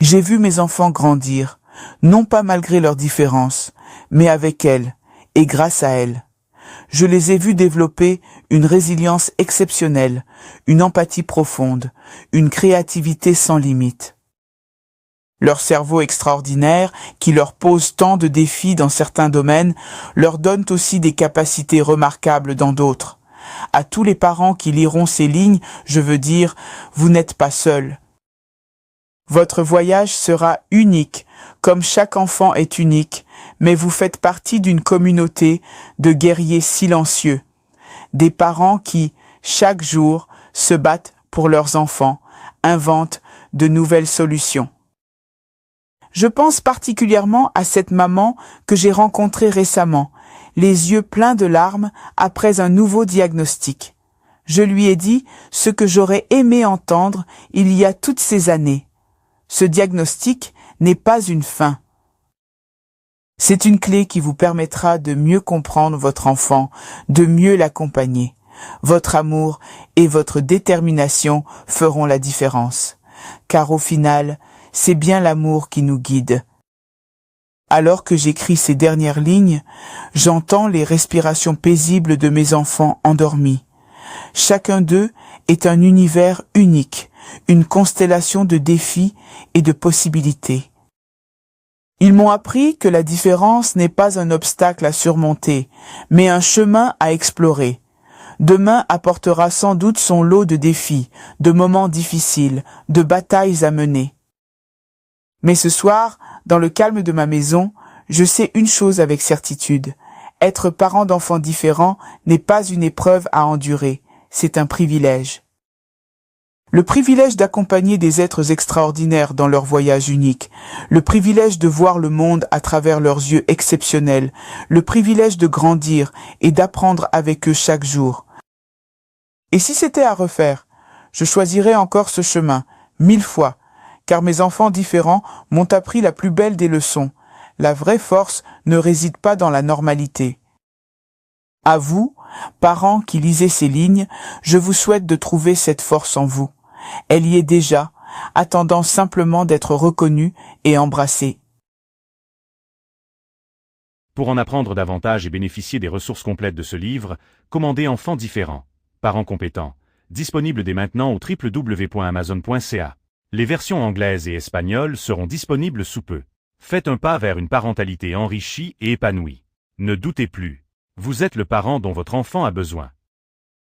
J'ai vu mes enfants grandir, non pas malgré leurs différences, mais avec elles et grâce à elles. Je les ai vus développer une résilience exceptionnelle, une empathie profonde, une créativité sans limite. Leur cerveau extraordinaire, qui leur pose tant de défis dans certains domaines, leur donne aussi des capacités remarquables dans d'autres. À tous les parents qui liront ces lignes, je veux dire, vous n'êtes pas seuls. Votre voyage sera unique, comme chaque enfant est unique, mais vous faites partie d'une communauté de guerriers silencieux, des parents qui, chaque jour, se battent pour leurs enfants, inventent de nouvelles solutions. Je pense particulièrement à cette maman que j'ai rencontrée récemment, les yeux pleins de larmes après un nouveau diagnostic. Je lui ai dit ce que j'aurais aimé entendre il y a toutes ces années. Ce diagnostic n'est pas une fin. C'est une clé qui vous permettra de mieux comprendre votre enfant, de mieux l'accompagner. Votre amour et votre détermination feront la différence. Car au final, c'est bien l'amour qui nous guide. Alors que j'écris ces dernières lignes, j'entends les respirations paisibles de mes enfants endormis. Chacun d'eux est un univers unique, une constellation de défis et de possibilités. Ils m'ont appris que la différence n'est pas un obstacle à surmonter, mais un chemin à explorer. Demain apportera sans doute son lot de défis, de moments difficiles, de batailles à mener. Mais ce soir, dans le calme de ma maison, je sais une chose avec certitude. Être parent d'enfants différents n'est pas une épreuve à endurer, c'est un privilège. Le privilège d'accompagner des êtres extraordinaires dans leur voyage unique, le privilège de voir le monde à travers leurs yeux exceptionnels, le privilège de grandir et d'apprendre avec eux chaque jour. Et si c'était à refaire, je choisirais encore ce chemin, 1000 fois, car mes enfants différents m'ont appris la plus belle des leçons. La vraie force ne réside pas dans la normalité. À vous, parents qui lisez ces lignes, je vous souhaite de trouver cette force en vous. Elle y est déjà, attendant simplement d'être reconnue et embrassée. Pour en apprendre davantage et bénéficier des ressources complètes de ce livre, commandez Enfants différents, parents compétents, disponible dès maintenant au www.amazon.ca. Les versions anglaises et espagnoles seront disponibles sous peu. Faites un pas vers une parentalité enrichie et épanouie. Ne doutez plus. Vous êtes le parent dont votre enfant a besoin.